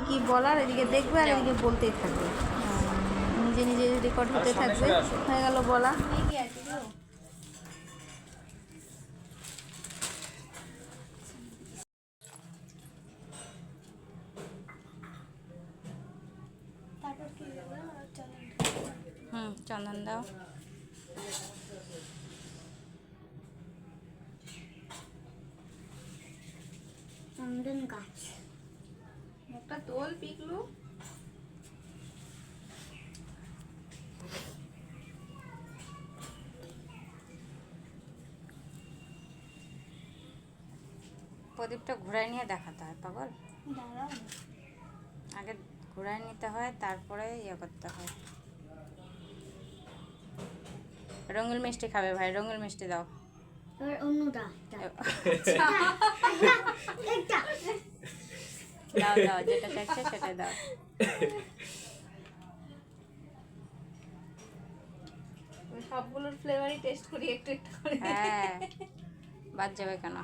কি বলার, এদিকে দেখবে আর এদিকে বলতেই থাকবে, নিজে নিজে রেকর্ড হতে থাকবে। হয়ে গেল বলা। চন্দন দাও। চন্দন গাছ একটা তোল পিকলু। প্রদীপটা ঘুরাই নিয়ে দেখাতে হয় পাগল, আগে ঘুরাই নিতে হয় তারপরে ইয়ে করতে হয়। রঙিন মিষ্টি খাবে ভাই, রঙিন মিষ্টি দাও। এবার অন্যটা দাও দাও, যেটা চাইছে সেটাই দাও। সবগুলোর ফ্লেভারই টেস্ট করি একটু একটু করে। হ্যাঁ, বাদ যাবে কেন?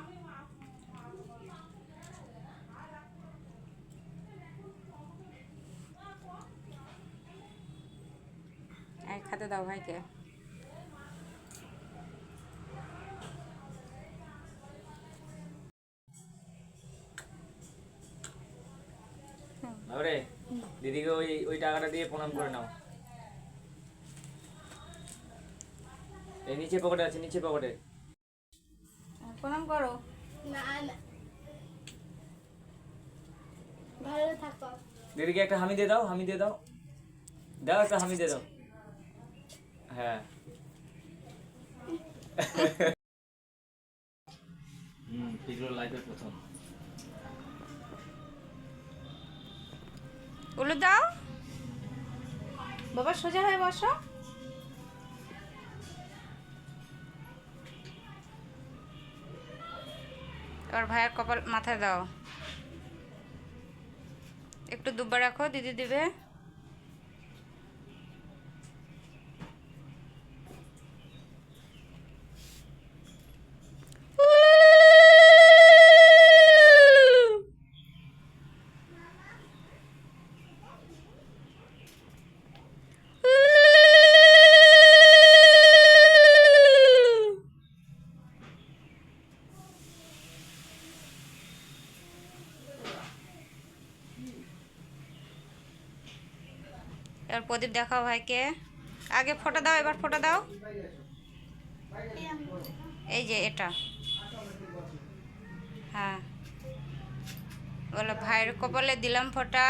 এক খাতে দাও ভাইকে। আরে দিদিকে ওই ওই টাকাটা দিয়ে প্রণাম করে নাও। এই নিচে পকেটে আছে, নিচে পকেটে। প্রণাম করো। না না, ভালো থাকো। দিদিকে একটা হামি দিয়ে দাও, হামি দিয়ে দাও, দাও একটা হামি দিয়ে দাও। হ্যাঁ পিগলোর লাইফের প্রথম। উলু দাও বাবা, সোজা হয়ে বসো। এবার ভাইয়ের কপাল মাথায় দাও, একটু দুব্বা রাখো, দিদি দিবে। এবার প্রদীপ দেখাও ভাইকে। আগে ফটো দাও, এবার ফটো দাও। এই যে এটা, হ্যাঁ বলো, ভাইয়ের কপালে দিলাম ফোঁটা,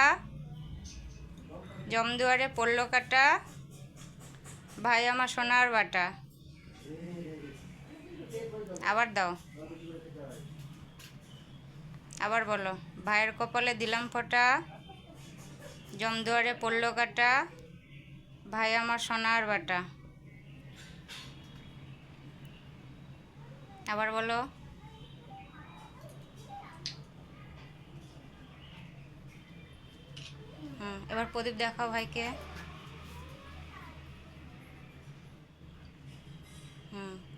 জমদুয়ারে পড়লো কাটা, ভাই আমার সোনার বাটা। আবার দাও, আবার বলো, ভাইয়ের কপালে দিলাম ফোঁটা, জমদুয়ারে পড়লো কাটা, ভাই আমার সোনার বাটা। আবার বলো। এবার প্রদীপ দেখাও ভাইকে।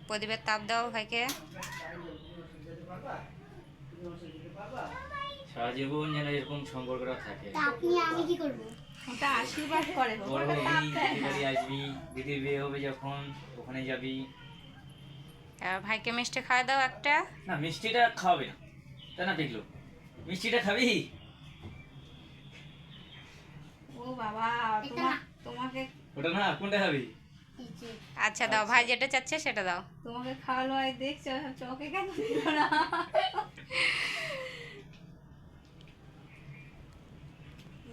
প্রদীপের তাপ দাও ভাইকে। সারা জীবন যেন এরকম সম্পর্কটা থাকে। আপনি আমি কি করব? ওটা আশীর্বাদ করে, বড় হবি, দিদির বাড়ি আসবি, দিদির বিয়ে হবে যখন ওখানে যাবি। এবার ভাইকে মিষ্টি খাওয়া দাও একটা। না মিষ্টিটা খাওয়াবে না, তাই না পিগলো? মিষ্টিটা খাবি? ও বাবা, তোমাকে ওটা না, কোনটা খাবি? আচ্ছা দাও, ভাই যেটা চাচ্ছে সেটা দাও। তোমাকে খাওয়ালো, আর দেখছো চোখে কেন দিল না?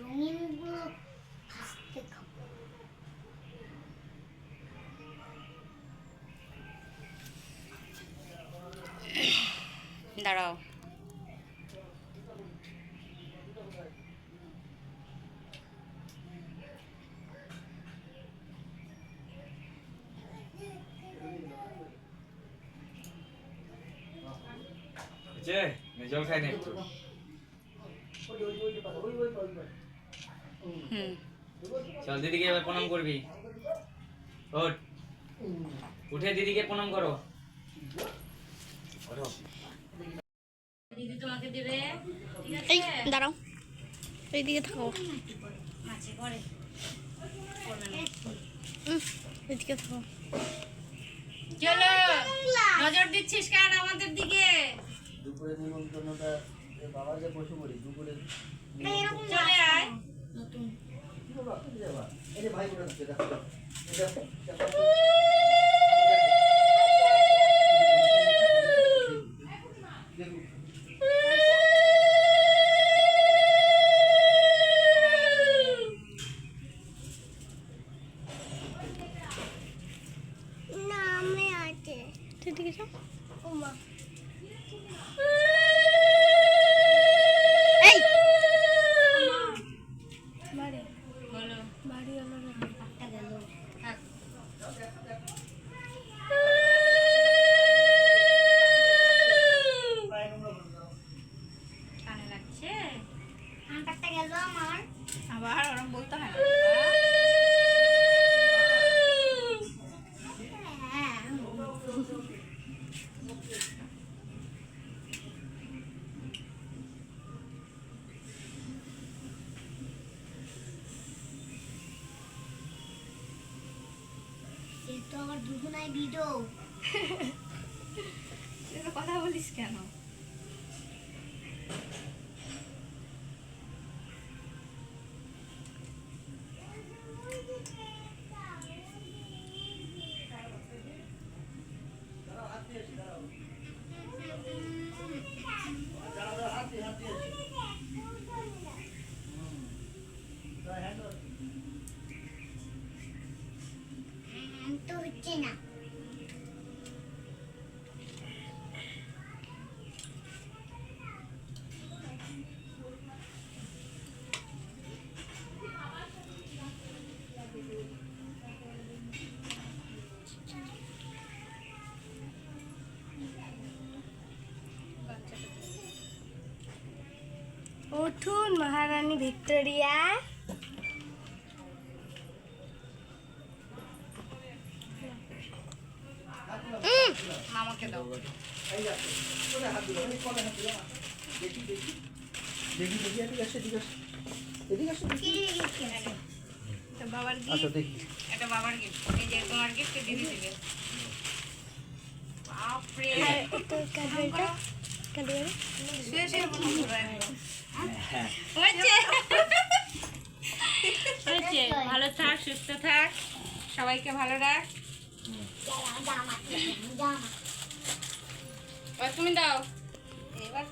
রঙিনগুলো হাসতে খাবো। দাঁড়াও, জল খাই না একটু। চল দিদিকে এবার প্রণাম করবি। ওঠ, উঠে দিদিকে প্রণাম করো। দিদি তোমাকে দিবে, ঠিক এই আছে? দাঁড়াও, এইদিকে থাকো। মাছি করে করবে না। এদিকে থাকো। চলো নজর দিচ্ছিস কেন আমাদের দিকে? দুপুরে নিমন্ত্রণটা বাবা যে বসে পড়ি দুপুরে চলে আয়। নতুন এই যে ভাই বোন আছে দেখো দেখো না আমি আছে এদিকে যাও। ওমা এই বাড়ি বলো বাড়ি হলো না। একটা গেল। থাক। কানে লাগছে? কানটা গেল আমার আবার ওরম বলতে হয় না। হ্যাঁ এ তো আমার দুজনাই ভিডিও তুই তো কথা বলিস কেন? তো হচ্ছে না উঠুন মহারানী ভিক্টোরিয়া। মামাকে দাও। দেখি দেখি দেখি দেখি এদিকে আসে এদিকে আসে এদিকে আসে তো বাবার আচ্ছা গিফট, দেখি এটা বাবার গিফট। এই যে তোমার গিফট দিদি দিবে। বাপরে শুয়ে শুয়ে প্রণাম করো একদম। হয়েছে? হয়েছে। ভালো থাক, সুস্থ থাক, সবাইকে ভালো রাখ। জামা এবার তুমি দাও। এবার